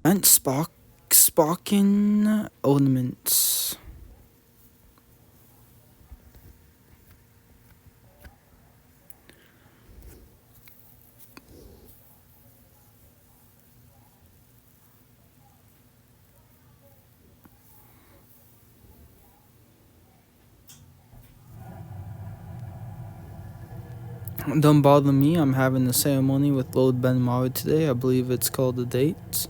And Sparkin Ornaments. Don't bother me, I'm having a ceremony with Lord Benmaru today. I believe it's called a date.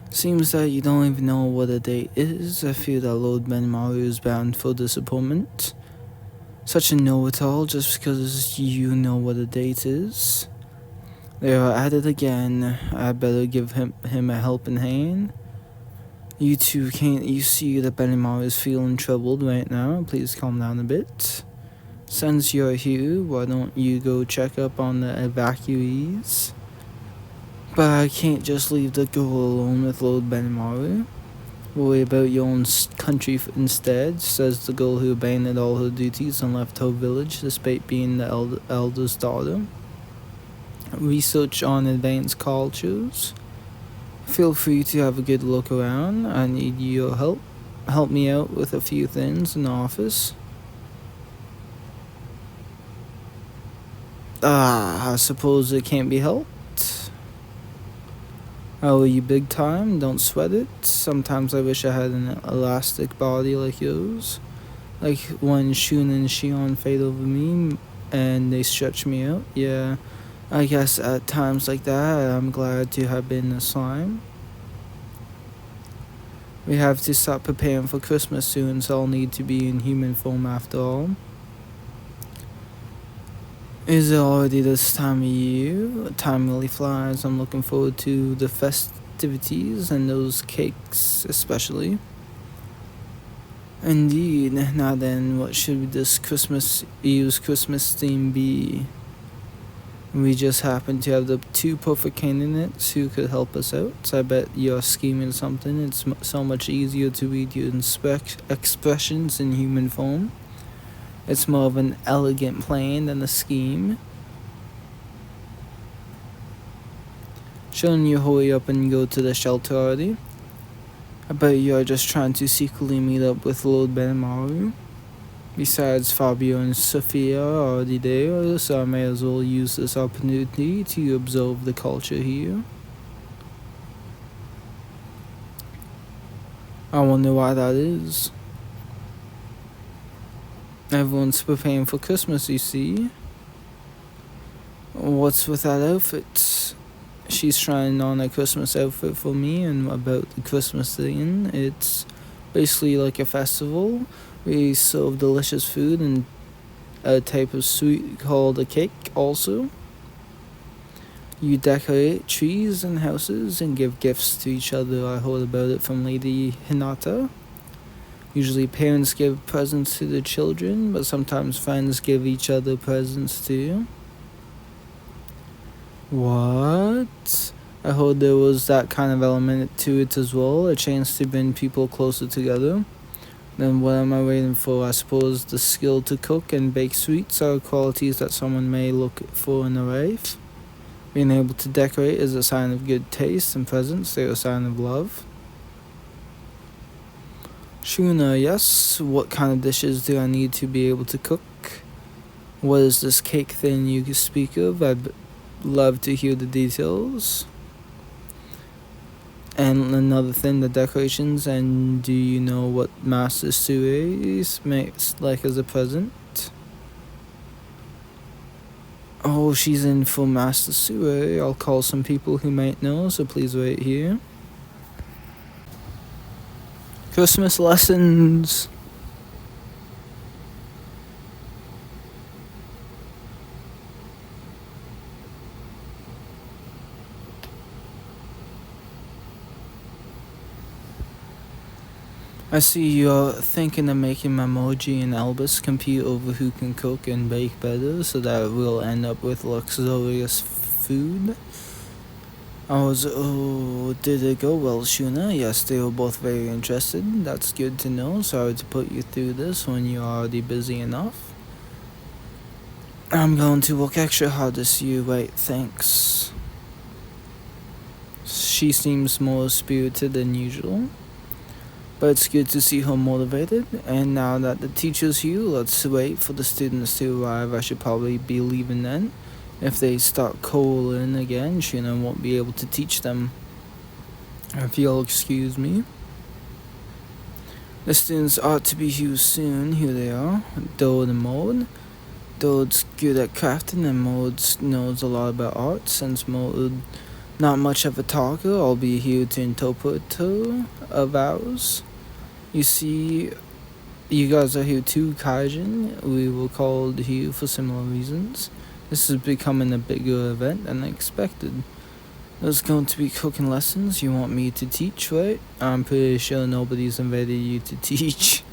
Seems that you don't even know what a date is. I feel that Lord Benmaru is bound for disappointment. Such a know-it-all just because you know what a date is. They are at it again. I better give him a helping hand. You two, can't you see that Benmaru is feeling troubled right now? Please calm down a bit. Since you're here, why don't you go check up on the evacuees? But I can't just leave the girl alone with Lord Benmaru. Worry about your own country instead, says the girl who abandoned all her duties and left her village despite being the elder's daughter. Research on advanced cultures. Feel free to have a good look around. I need your help. Help me out with a few things in the office. I suppose it can't be helped. I owe you big time, don't sweat it. Sometimes I wish I had an elastic body like yours. Like when Shun and Shion fade over me and they stretch me out. Yeah, I guess at times like that, I'm glad to have been a slime. We have to start preparing for Christmas soon, so I'll need to be in human form after all. Is it already this time of year? Time really flies. I'm looking forward to the festivities and those cakes especially. Indeed. Now then, what should this Eve's Christmas theme be? We just happen to have the two perfect candidates who could help us out. I bet you're scheming something. It's so much easier to read your expressions in human form. It's more of an elegant plan than a scheme. Shouldn't you hurry up and go to the shelter already? I bet you're just trying to secretly meet up with Lord Benmaru. Besides, Fabio and Sophia are already there, so I may as well use this opportunity to observe the culture here. I wonder why that is. Everyone's preparing for Christmas, you see. What's with that outfit? She's trying on a Christmas outfit for me, and about the Christmas thing, it's basically like a festival. We serve delicious food and a type of sweet called a cake also. You decorate trees and houses and give gifts to each other. I heard about it from Lady Hinata. Usually parents give presents to their children, but sometimes friends give each other presents too. What? I heard there was that kind of element to it as well, a chance to bring people closer together. Then what am I waiting for? I suppose the skill to cook and bake sweets are qualities that someone may look for in a wife. Being able to decorate is a sign of good taste, and presents, they're a sign of love. Shuna, yes. What kind of dishes do I need to be able to cook? What is this cake thing you can speak of? I'd love to hear the details. And another thing, the decorations, and do you know what Master Sue's makes like as a present? Oh, she's in for Master Sue. I'll call some people who might know, so please wait here. Christmas lessons. I see you're thinking of making Memoji and Albus compete over who can cook and bake better so that we'll end up with luxurious food. Did it go well, Shuna? Yes, they were both very interested. That's good to know. Sorry to put you through this when you're already busy enough. I'm going to work extra hard this year. Wait, thanks. She seems more spirited than usual, but it's good to see her motivated. And now that the teacher's here, let's wait for the students to arrive. I should probably be leaving then. If they start calling again, Shuna won't be able to teach them. If you'll excuse me. The students ought to be here soon. Here they are. Dode and Maud. Dode's good at crafting and Maud knows a lot about art. Since Maud not much of a talker, I'll be here to interpret her vows. You see, you guys are here too, Kaijin. We were called here for similar reasons. This is becoming a bigger event than I expected. There's going to be cooking lessons you want me to teach, right? I'm pretty sure nobody's invited you to teach.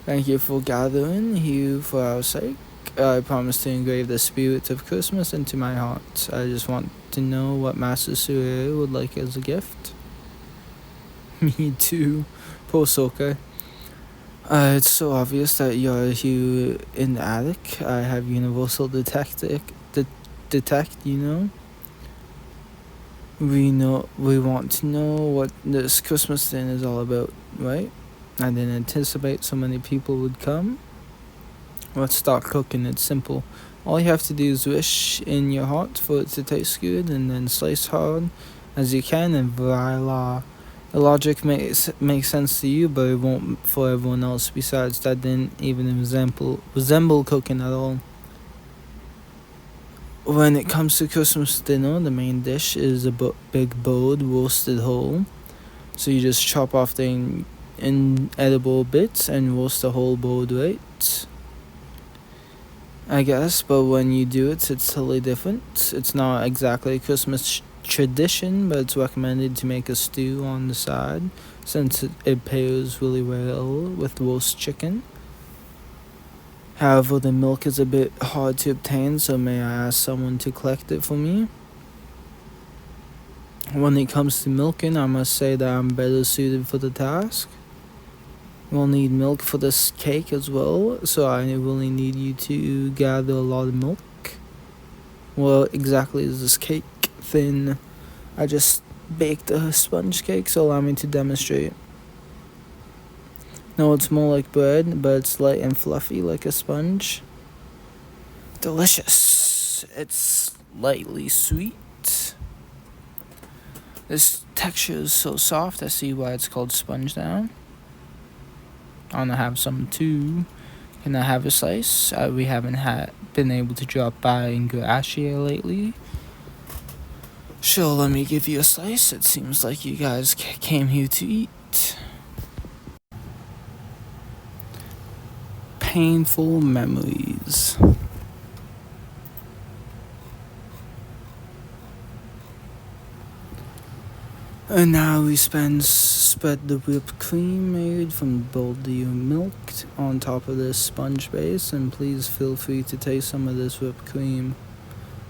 Thank you for gathering here for our sake. I promise to engrave the spirit of Christmas into my heart. I just want to know what Master Surya would like as a gift. Me too. Poor Soka. It's so obvious that you're here in the attic. I have universal detect, you know. We want to know what this Christmas thing is all about, right? I didn't anticipate so many people would come. Let's start cooking. It's simple. All you have to do is wish in your heart for it to taste good, and then slice hard as you can, and voila. The logic makes sense to you, but it won't for everyone else. Besides, that didn't even resemble cooking at all. When it comes to Christmas dinner, the main dish is a big bird roasted whole. So you just chop off the inedible bits and roast the whole bird, right? I guess, but when you do it, it's totally different. It's not exactly a Christmas tradition, but it's recommended to make a stew on the side since it pairs really well with roast chicken. However, the milk is a bit hard to obtain, so may I ask someone to collect it for me? When it comes to milking, I must say that I'm better suited for the task. We'll need milk for this cake as well, so I really need you to gather a lot of milk. Well, exactly is this cake thin? I just baked a sponge cake, so allow me to demonstrate. No, it's more like bread, but it's light and fluffy like a sponge. Delicious. It's lightly sweet. This texture is so soft, I see why it's called sponge now. I wanna have some too. Can I have a slice? We haven't been able to drop by in Gracia lately. Sure, let me give you a slice. It seems like you guys came here to eat. Painful memories. And now we spread the whipped cream made from Boldio milk on top of this sponge base, and please feel free to taste some of this whipped cream.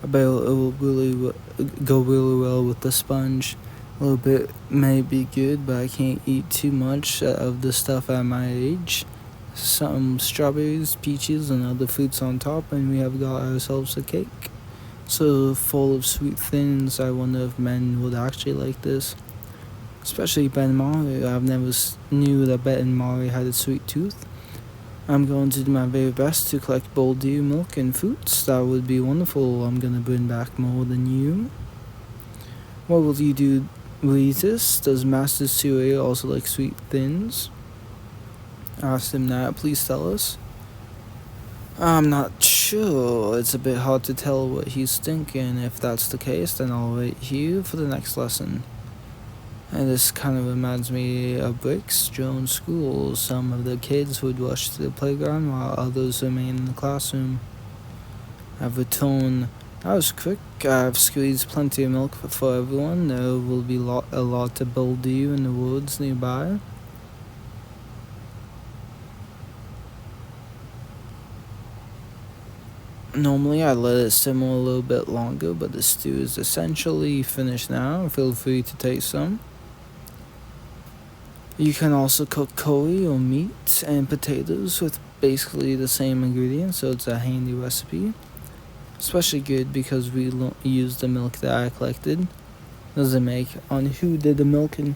I bet it will go really well with the sponge. A little bit may be good, but I can't eat too much of the stuff at my age. Some strawberries, peaches, and other fruits on top, and we have got ourselves a cake. So full of sweet things, I wonder if men would actually like this. Especially Ben Mari. I've never knew that Ben Mari had a sweet tooth. I'm going to do my very best to collect Boldio milk and fruits. That would be wonderful. I'm gonna bring back more than you. What will you do, Rhesus? Does Master Surya also like sweet things? Ask him that. Please tell us. I'm not sure. It's a bit hard to tell what he's thinking. If that's the case, then I'll wait here for the next lesson. And this kind of reminds me of breaks during school. Some of the kids would rush to the playground while others remain in the classroom. I've returned. That was quick. I've squeezed plenty of milk for everyone. There will be a lot of Boldio in the woods nearby. Normally I let it simmer a little bit longer, but the stew is essentially finished now. Feel free to taste some. You can also cook curry or meat and potatoes with basically the same ingredients, so it's a handy recipe. Especially good because we used the milk that I collected. Does it make on who did the milking?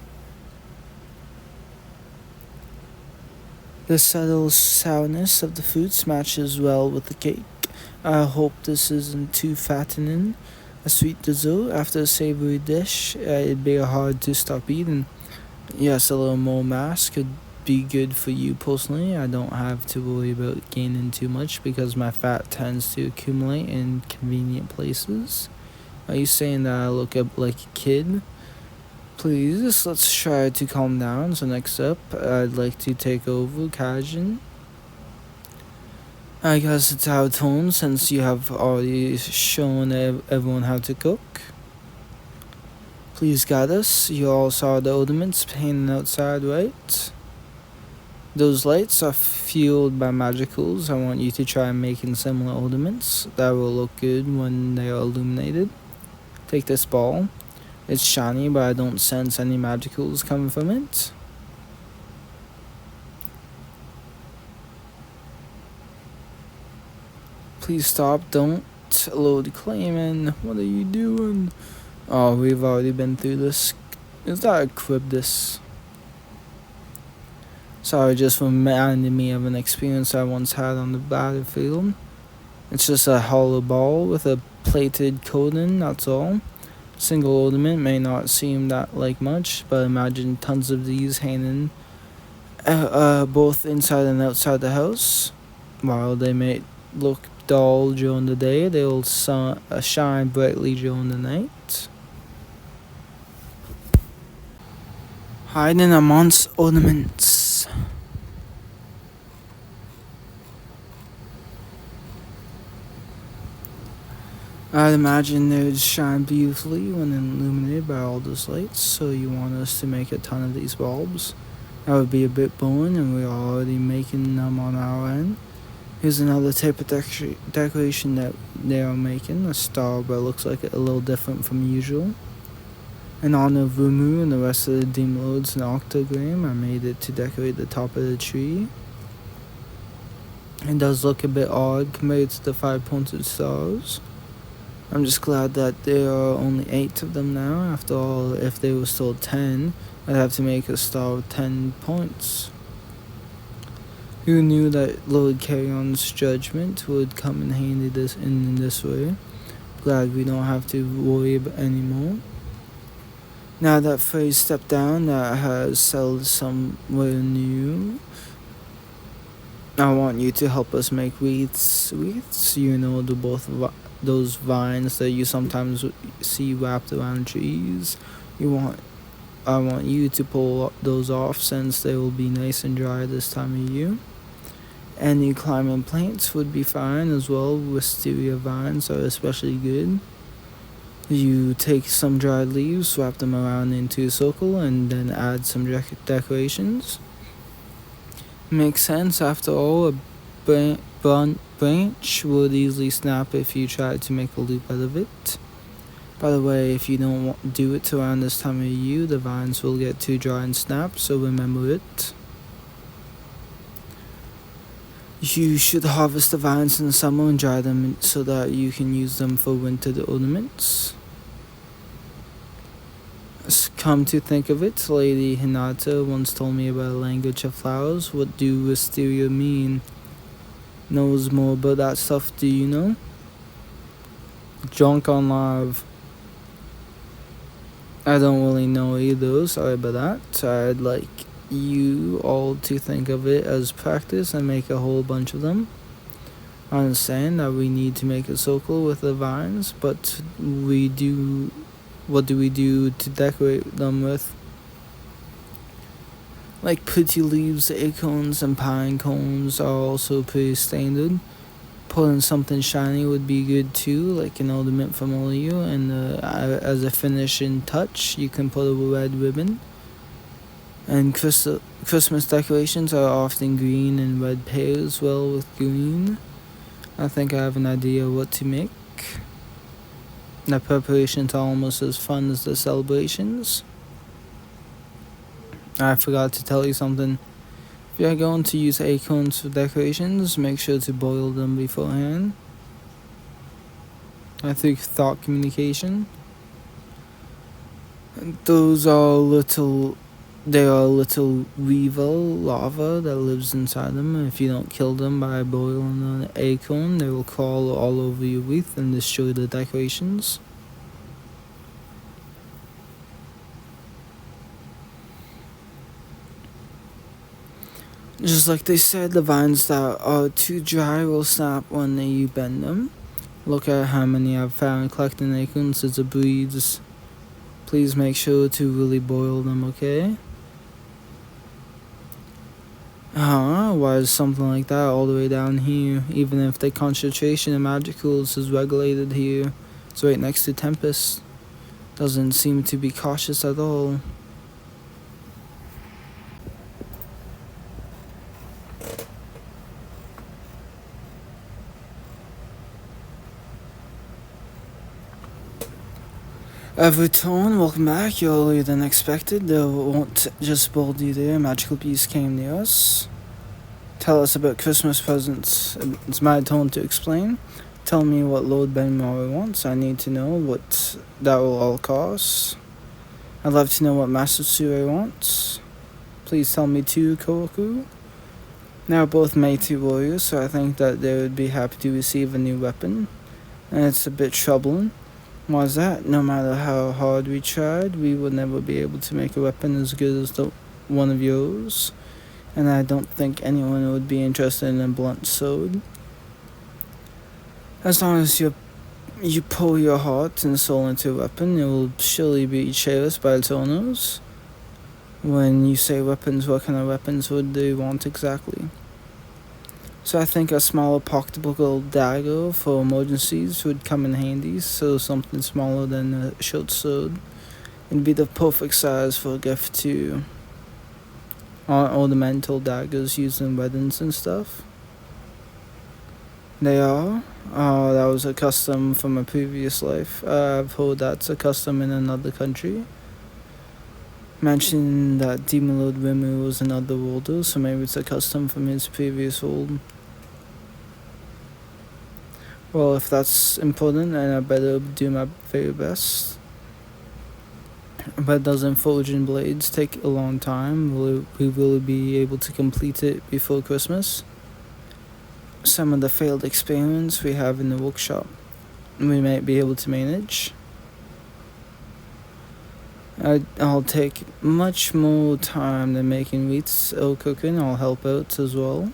The subtle sourness of the fruits matches well with the cake. I hope this isn't too fattening. A sweet dessert after a savory dish, it'd be hard to stop eating. Yes, a little more mass could be good for you personally. I don't have to worry about gaining too much because my fat tends to accumulate in convenient places. Are you saying that I look up like a kid? Please, let's try to calm down. So next up, I'd like to take over Kajin. I guess it's our turn since you have already shown everyone how to cook. Please guide us. You all saw the ornaments painted outside, right? Those lights are fueled by magicals. I want you to try making similar ornaments that will look good when they are illuminated. Take this ball. It's shiny, but I don't sense any magicals coming from it. Please stop. Don't load claiming. What are you doing? Oh, we've already been through this. Is that a Cribdus? Sorry, just reminded me of an experience I once had on the battlefield. It's just a hollow ball with a plated coating, that's all. Single ornament may not seem that like much, but imagine tons of these hanging both inside and outside the house. While they may look dull during the day, they'll shine brightly during the night. Hiding amongst ornaments. I'd imagine they would shine beautifully when illuminated by all those lights, so you want us to make a ton of these bulbs. That would be a bit boring, and we're already making them on our end. Here's another type of decoration that they are making, a star, but it looks like a little different from usual. In honor of Vumu and the rest of the Demon Lords and Octogram, I made it to decorate the top of the tree. It does look a bit odd compared to the 5-pointed stars. I'm just glad that there are only 8 of them now. After all, if there were still 10, I'd have to make a star with 10 points. Who knew that Lord Carrion's judgment would come in handy in this way? Glad we don't have to worry anymore. Now that Frey's stepped down, that has settled somewhere new. I want you to help us make wreaths. You know, those vines that you sometimes see wrapped around trees. I want you to pull those off since they will be nice and dry this time of year. Any climbing plants would be fine as well. Wisteria vines are especially good. You take some dried leaves, wrap them around into a circle, and then add some decorations. Makes sense. After all, a branch would easily snap if you tried to make a loop out of it. By the way, if you don't do it around this time of year, the vines will get too dry and snap, so remember it. You should harvest the vines in the summer and dry them so that you can use them for winter ornaments. Come to think of it, Lady Hinata once told me about a language of flowers. What do wisteria mean? Knows more about that stuff, do you know? Drunk on love. I don't really know either, sorry about that. I'd like you all to think of it as practice and make a whole bunch of them. I understand that we need to make a circle with the vines, but what do we do to decorate them with? Like pretty leaves, acorns, and pine cones are also pretty standard. Putting something shiny would be good too, like an ornament from earlier, and as a finishing touch, you can put a red ribbon. And Christmas decorations are often green and red pairs well with green. I think I have an idea what to make. The preparations are almost as fun as the celebrations. I forgot to tell you something. If you're going to use acorns for decorations, make sure to boil them beforehand. I think thought communication. Those are little. They are little weevil larva that lives inside them. And if you don't kill them by boiling an acorn, they will crawl all over your wreath and destroy the decorations. Just like they said, the vines that are too dry will snap when you bend them. Look at how many I've found collecting acorns as a breeze. Please make sure to really boil them, okay? Why is something like that all the way down here? Even if the concentration of magicals is regulated here, it's right next to Tempest. Doesn't seem to be cautious at all. Everton, welcome back. You're earlier than expected. They won't just bold you there. Magical beast came near us. Tell us about Christmas presents. It's my turn to explain. Tell me what Lord Benmore wants. I need to know what that will all cost. I'd love to know what Master Sure wants. Please tell me too, Koku. They are both Meiji warriors, so I think that they would be happy to receive a new weapon. And it's a bit troubling. Why is that? No matter how hard we tried, we would never be able to make a weapon as good as the one of yours. And I don't think anyone would be interested in a blunt sword. As long as you pour your heart and soul into a weapon, it will surely be cherished by its owners. When you say weapons, what kind of weapons would they want exactly? So I think a smaller pocketable dagger for emergencies would come in handy, so something smaller than a short sword. It'd be the perfect size for a gift to ornamental daggers used in weddings and stuff. They are? Oh, that was a custom from a previous life. I've heard that's a custom in another country. Mentioned that Demon Lord Rimu was another worlder, so maybe it's a custom from his previous world. Well, if that's important, then I better do my very best. But doesn't forging blades take a long time? Will we really be able to complete it before Christmas? Some of the failed experiments we have in the workshop, we might be able to manage. I'll take much more time than making wreaths or cooking. I'll help out as well.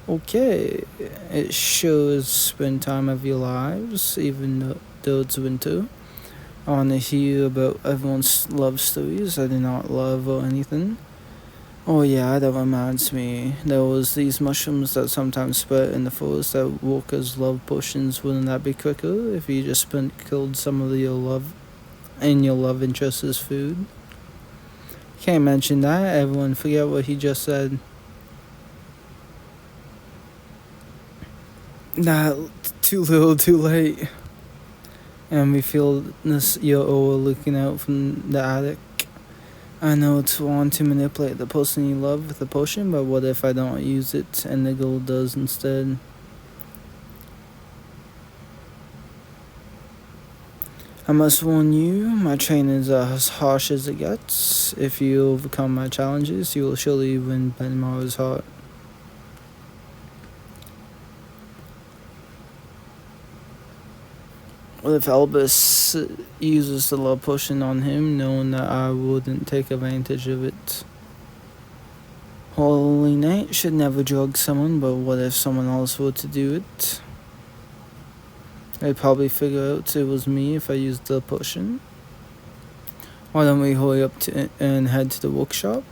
Okay, it sure is springtime of your lives, even though it's winter. I want to hear about everyone's love stories. I do not love or anything. Oh yeah, that reminds me. There was these mushrooms that sometimes spread in the forest that work as love potions. Wouldn't that be quicker if you just sprinkled some of your love in your love interest's food? Can't mention that. Everyone forget what he just said. Nah, too little, too late. And we feel this you're all looking out from the attic. I know it's wrong to manipulate the person you love with a potion, but what if I don't use it and the girl does instead? I must warn you, my training is as harsh as it gets. If you overcome my challenges, you will surely win Benmar's heart. What if Albus uses the love potion on him, knowing that I wouldn't take advantage of it? Holy Knight should never drug someone, but what if someone else were to do it? I'd probably figure out it was me if I used the potion. Why don't we hurry up and head to the workshop?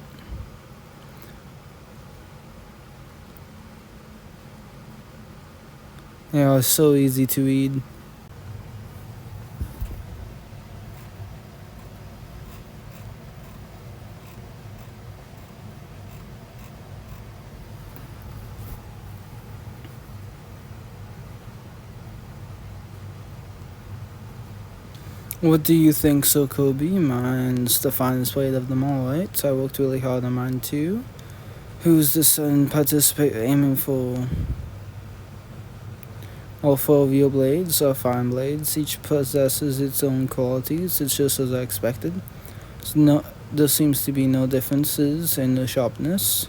Yeah, it's so easy to read. What do you think, so Kobe? Mine's the finest blade of them all, right? So I worked really hard on mine too. Who's the son participate aiming for? All four of your blades are fine blades. Each possesses its own qualities. It's just as I expected. There seems to be no differences in the sharpness.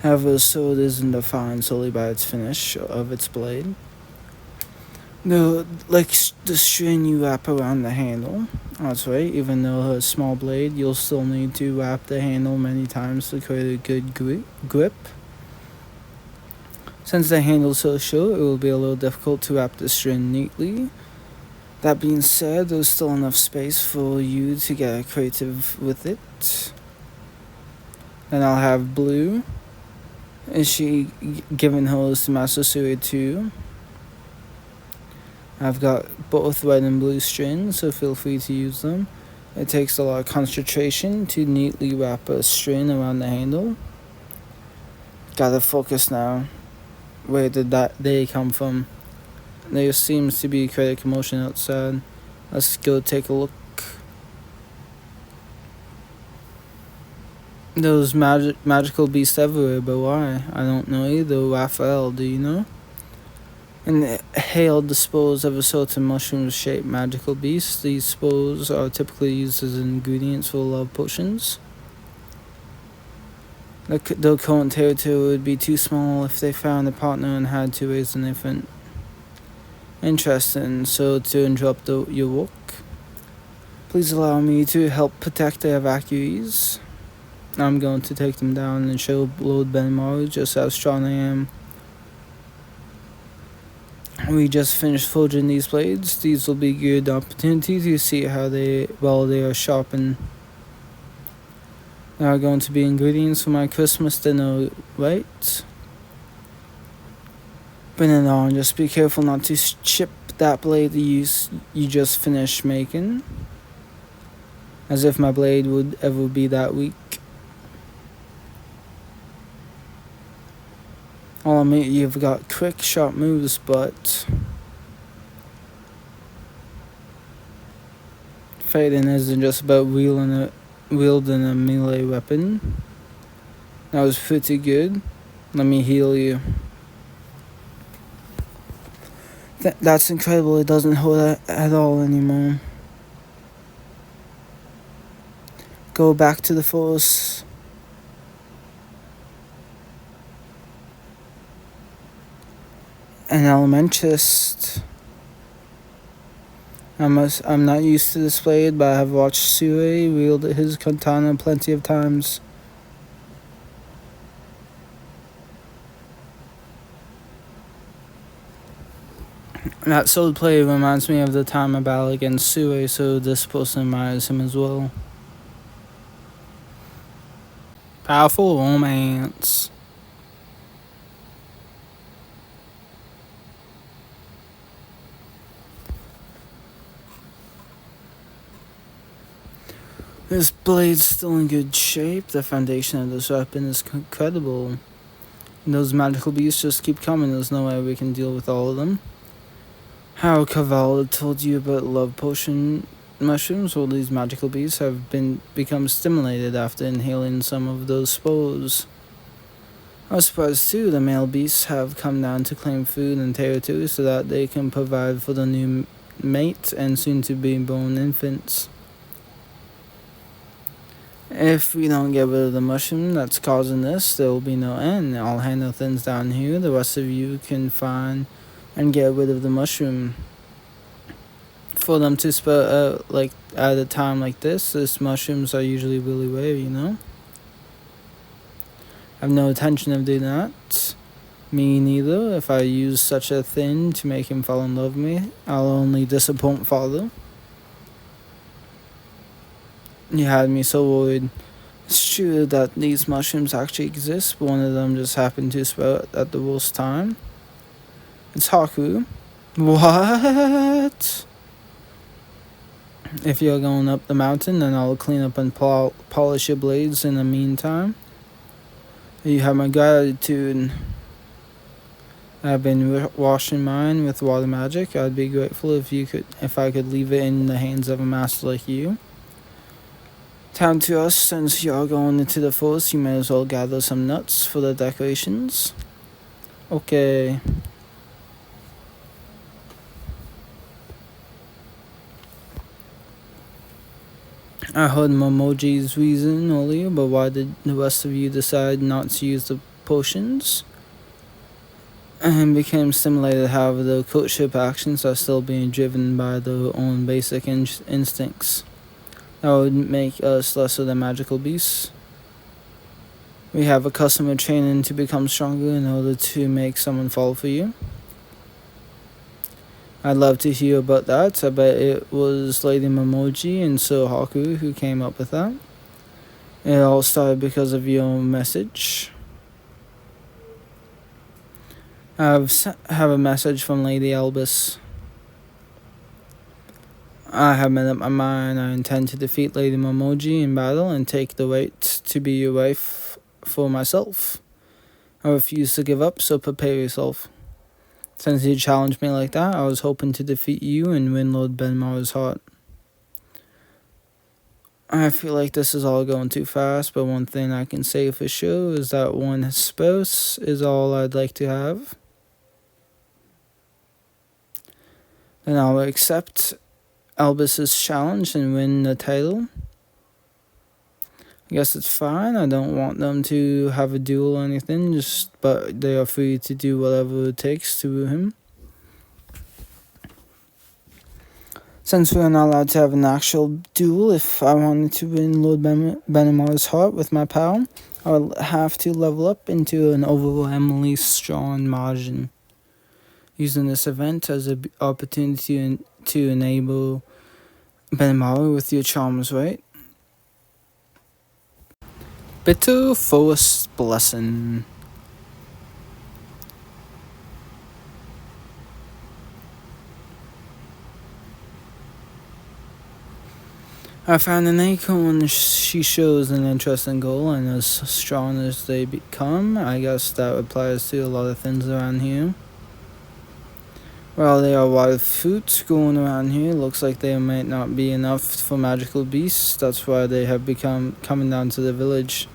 However, the sword isn't defined solely by its finish of its blade. No, like the string you wrap around the handle. That's right, even though a small blade, you'll still need to wrap the handle many times to create a good grip. Since the handle's so short, it will be a little difficult to wrap the string neatly. That being said, there's still enough space for you to get creative with it. Then I'll have blue. Is she giving hers to Master Suya too? I've got both red and blue strings, so feel free to use them. It takes a lot of concentration to neatly wrap a string around the handle. Gotta focus now. Where did they come from? There seems to be kinetic commotion outside. Let's go take a look. Those magical beasts everywhere, but why? I don't know either. Raphael, do you know? And Hale disposed of a sort of mushroom-shaped magical beast. These spores are typically used as ingredients for love potions. The current territory would be too small if they found a partner and had to raise an infant. Interesting. So to interrupt your work, please allow me to help protect the evacuees. I'm going to take them down and show Lord Benmaru just how strong I am. We just finished forging these blades. These will be good opportunities to see how they are sharpened. They are going to be ingredients for my Christmas dinner, right? Bring it on. Just be careful not to chip that blade you just finished making. As if my blade would ever be that weak. I'll admit you've got quick, sharp moves, but fighting isn't just about wielding a melee weapon. That was pretty good. Let me heal you. That's incredible. It doesn't hurt at all anymore. Go back to the force. An elementist. I'm not used to this blade, but I have watched Sue wield his katana plenty of times. That sword play reminds me of the time I battled against Sue, so this person admires him as well. Powerful romance. This blade's still in good shape. The foundation of this weapon is incredible. And those magical beasts just keep coming. There's no way we can deal with all of them. How Cavalla told you about love potion mushrooms? Well, these magical beasts have become stimulated after inhaling some of those spores. I was surprised too. The male beasts have come down to claim food and territory so that they can provide for the new mate and soon to be born infants. If we don't get rid of the mushroom that's causing this, there will be no end. I'll handle things down here. The rest of you can find and get rid of the mushroom. For them to sprout out like at a time like this, these mushrooms are usually really rare, you know? I have no intention of doing that. Me neither. If I use such a thing to make him fall in love with me, I'll only disappoint father. You had me so worried. It's true that these mushrooms actually exist, but one of them just happened to sprout at the worst time. It's Haku. What? If you're going up the mountain, then I'll clean up and polish your blades in the meantime. You have my gratitude. I've been washing mine with water magic. I'd be grateful if I could leave it in the hands of a master like you. Time to us, since you're going into the forest, you may as well gather some nuts for the decorations. Okay. I heard Momoji's reason earlier, but why did the rest of you decide not to use the potions? And became stimulated, however, the courtship actions are still being driven by their own basic instincts. That would make us lesser than magical beasts. We have a customer training to become stronger in order to make someone fall for you. I'd love to hear about that. I bet it was Lady Momoji and Sir Haku who came up with that. It all started because of your message. I have a message from Lady Albus. I have made up my mind. I intend to defeat Lady Momoji in battle and take the right to be your wife for myself. I refuse to give up, so prepare yourself. Since you challenged me like that, I was hoping to defeat you and win Lord Benmar's heart. I feel like this is all going too fast, but one thing I can say for sure is that one spouse is all I'd like to have. Then I'll accept Albus's challenge and win the title. I guess it's fine. I don't want them to have a duel or anything, but they are free to do whatever it takes to woo him. Since we are not allowed to have an actual duel, if I wanted to win Lord Benimar's heart with my power, I would have to level up into an overwhelmingly strong margin. Using this event as an opportunity to enable Benimar with your charms, right? Bitter Forest Blessing. I found an acorn. She shows an interesting goal, and as strong as they become, I guess that applies to a lot of things around here. Well, there are wild fruits growing around here. Looks like there might not be enough for magical beasts. That's why they have become coming down to the village.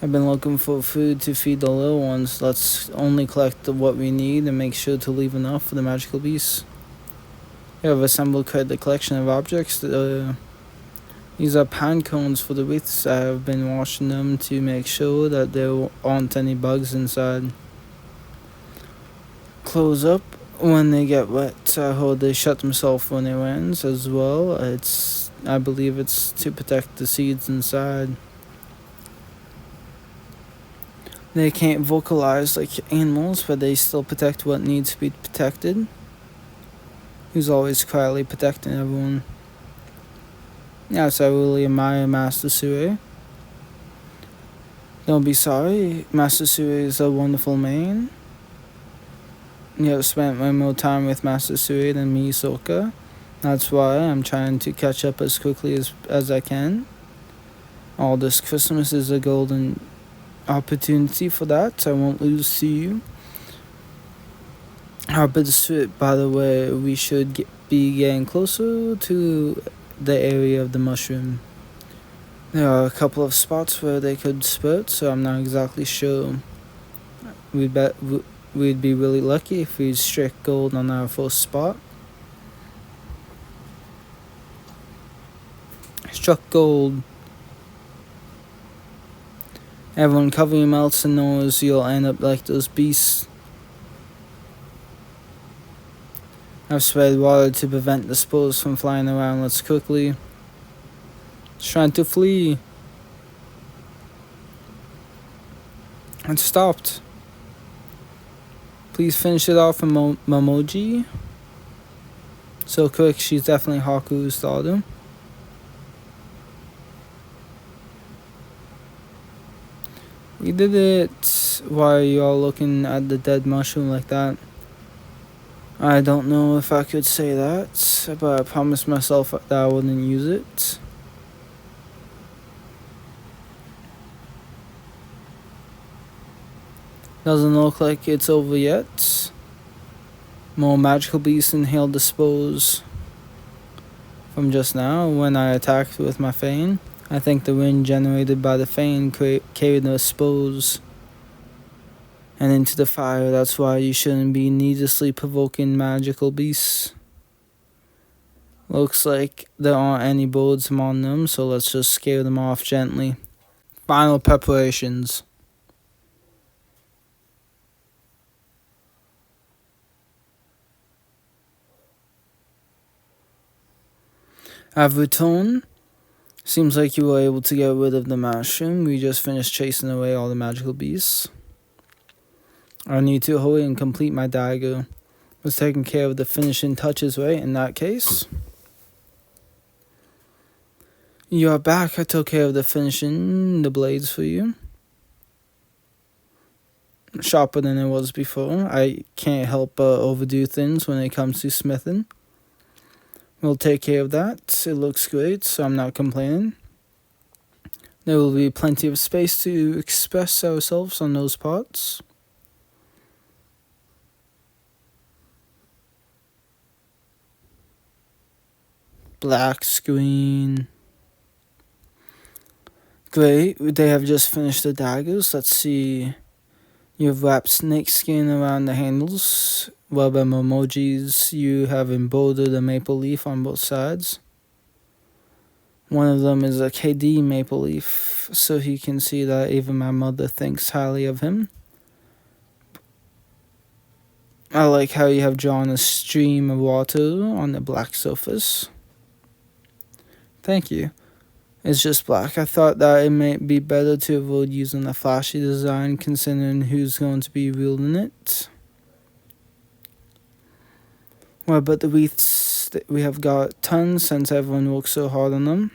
I've been looking for food to feed the little ones. Let's only collect what we need and make sure to leave enough for the magical beasts. We have assembled quite the collection of objects. These are pine cones for the wreaths. I have been washing them to make sure that there aren't any bugs inside. Close up when they get wet. I heard they shut themselves when it rains as well. I believe it's to protect the seeds inside. They can't vocalize like animals, but they still protect what needs to be protected. Who's always quietly protecting everyone. Yes, I really admire Master Sue. Don't be sorry, Master Sue is a wonderful man. You have spent way more time with Master Sue than me, Soka. That's why I'm trying to catch up as quickly as I can. All this Christmas is a golden opportunity for that. I won't lose to you. How bittersweet, by the way, we should be getting closer to the area of the mushroom. There are a couple of spots where they could spurt, so I'm not exactly sure. We'd be really lucky if we struck gold on our first spot. Struck gold. Everyone cover your mouths and nose, you'll end up like those beasts. I've sprayed water to prevent the spores from flying around. Let's quickly. It's trying to flee. It stopped. Please finish it off with Momoji. So quick, she's definitely Haku's daughter. We did it. Why are you all looking at the dead mushroom like that? I don't know if I could say that, but I promised myself that I wouldn't use it. Doesn't look like it's over yet. More magical beasts inhaled the spores from just now when I attacked with my fane. I think the wind generated by the fane carried the spores and into the fire. That's why you shouldn't be needlessly provoking magical beasts. Looks like there aren't any birds among them, so let's just scare them off gently. Final preparations. I've returned. Seems like you were able to get rid of the mushroom. We just finished chasing away all the magical beasts. I need to hurry and complete my dagger. Was taking care of the finishing touches, right, in that case? You are back. I took care of the finishing, the blades for you. Sharper than it was before. I can't help but overdo things when it comes to smithing. We'll take care of that. It looks great, so I'm not complaining. There will be plenty of space to express ourselves on those parts. Black screen. Great, they have just finished the daggers. Let's see. You've wrapped snake skin around the handles. Rubber emojis. You have embroidered a maple leaf on both sides. One of them is a KD maple leaf, so he can see that even my mother thinks highly of him. I like how you have drawn a stream of water on the black surface. Thank you. It's just black. I thought that it might be better to avoid using a flashy design considering who's going to be wielding it. Well, but the wreaths, we have got tons since everyone worked so hard on them.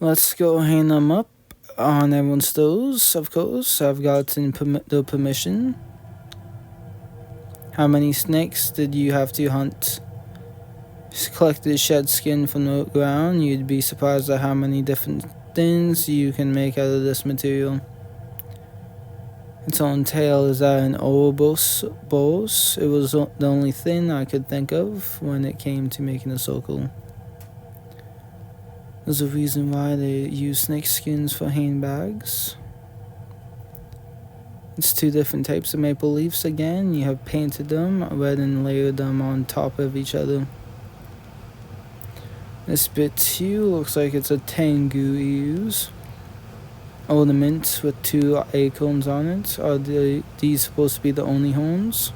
Let's go hang them up on everyone's doors, of course. I've gotten their permission. How many snakes did you have to hunt? Collected shed skin from the ground. You'd be surprised at how many different things you can make out of this material. Its own tail is at an Ouroboros. It was the only thing I could think of when it came to making a circle. There's a reason why they use snake skins for handbags. It's two different types of maple leaves again. You have painted them red and layered them on top of each other. This bit too looks like it's a Tengu use. Ornaments with two acorns on it. Are these supposed to be the only horns?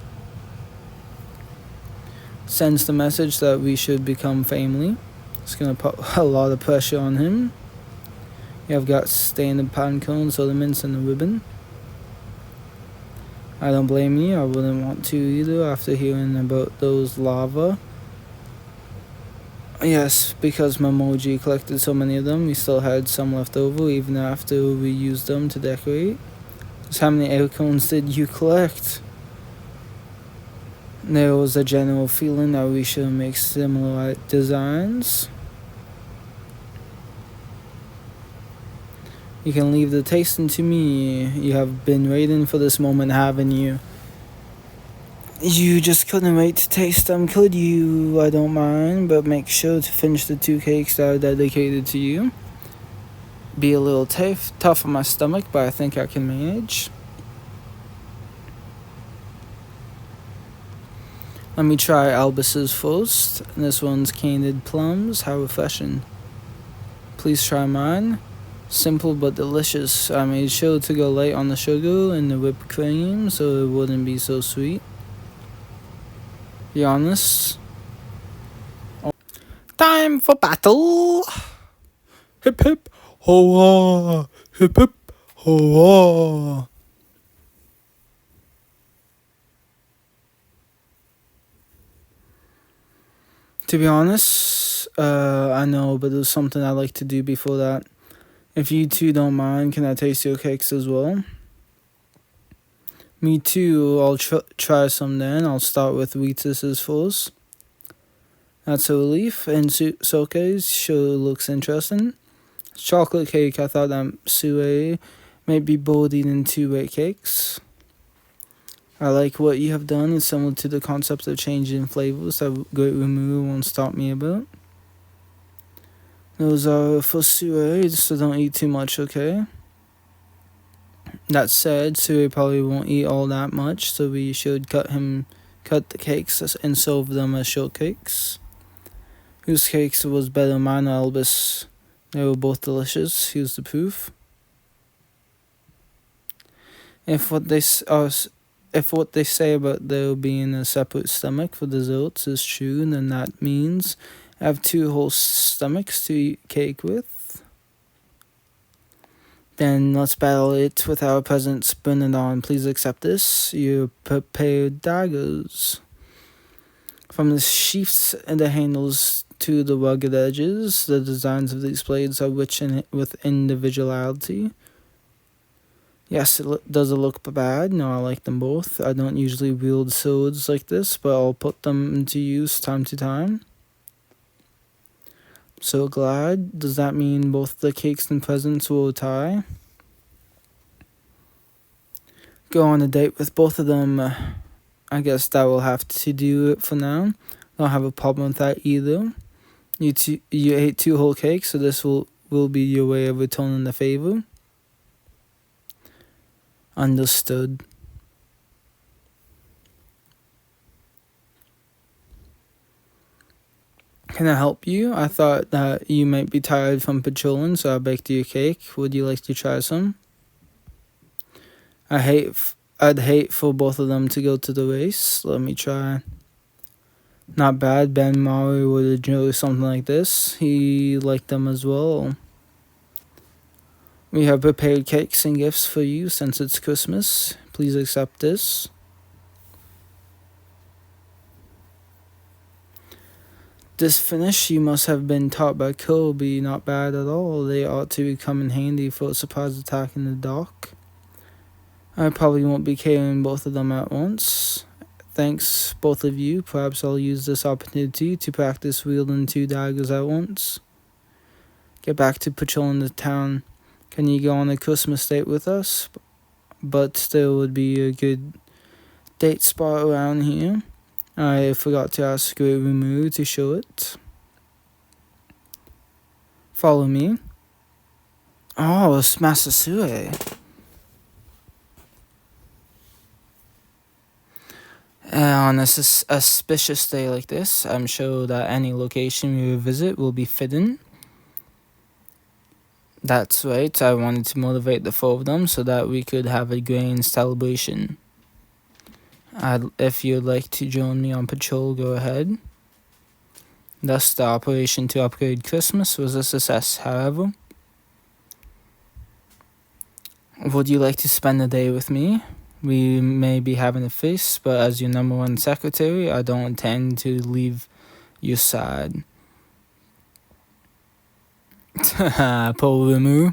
Sends the message that we should become family. It's gonna put a lot of pressure on him. You have got standard pine cones, ornaments, and a ribbon. I don't blame you. I wouldn't want to either after hearing about those lava. Yes, because Memoji collected so many of them, we still had some left over even after we used them to decorate. Just how many acorns did you collect? There was a general feeling that we should make similar designs. You can leave the tasting to me. You have been waiting for this moment, haven't you? You just couldn't wait to taste them, could you? I don't mind, but make sure to finish the 2 cakes that are dedicated to you. Be a little tough on my stomach, but I think I can manage. Let me try Albus's first. This one's candied plums. How refreshing. Please try mine. Simple but delicious. I made sure to go light on the sugar and the whipped cream so it wouldn't be so sweet. Be honest. Time for battle! Hip hip hurrah! Hip hip hurrah! To be honest, I know, but there's something I'd like to do before that. If you two don't mind, can I taste your cakes as well? Me too, I'll try some then. I'll start with Wheatus's first. That's a relief, and Soke's sure looks interesting. Chocolate cake, I thought that Sue might be bolded in 2 white cakes. I like what you have done. It's similar to the concept of changing flavors that Great Remover won't stop me about. Those are for Sue, so don't eat too much, okay? That said, Sue probably won't eat all that much, so we should cut him cut the cakes and serve them as shortcakes. Whose cakes was better, mine or Elvis? They were both delicious. Here's the proof. If what they say about there being a separate stomach for desserts is true, then that means I have two whole stomachs to eat cake with. Then let's battle it with our presents. Bring it on. Please accept this. Your prepared daggers. From the sheaths and the handles to the rugged edges, the designs of these blades are rich with individuality. Yes, does it look bad? No, I like them both. I don't usually wield swords like this, but I'll put them into use time to time. So glad. Does that mean both the cakes and presents will tie? Go on a date with both of them. I guess that will have to do it for now. Don't have a problem with that either. You ate two whole cakes, so this will be your way of returning the favor. Understood. Can I help you? I thought that you might be tired from patrolling, so I baked you a cake. Would you like to try some? I'd hate for both of them to go to the race. Let me try. Not bad. Ben Maury would enjoy something like this. He liked them as well. We have prepared cakes and gifts for you since it's Christmas. Please accept this. This finish you must have been taught by Kirby. Not bad at all. They ought to come in handy for a surprise attack in the dark. I probably won't be carrying both of them at once. Thanks, both of you. Perhaps I'll use this opportunity to practice wielding two daggers at once. Get back to patrolling the town. Can you go on a Christmas date with us? But still would be a good date spot around here. I forgot to ask Rumu to show it. Follow me. Oh, it's Masasue. On a auspicious day like this, I'm sure that any location we visit will be fitting. That's right, I wanted to motivate the four of them so that we could have a grand celebration. If you'd like to join me on patrol, go ahead. Thus, the operation to upgrade Christmas was a success, however. Would you like to spend the day with me? We may be having a feast, but as your number one secretary, I don't intend to leave your side. Poor Rumu.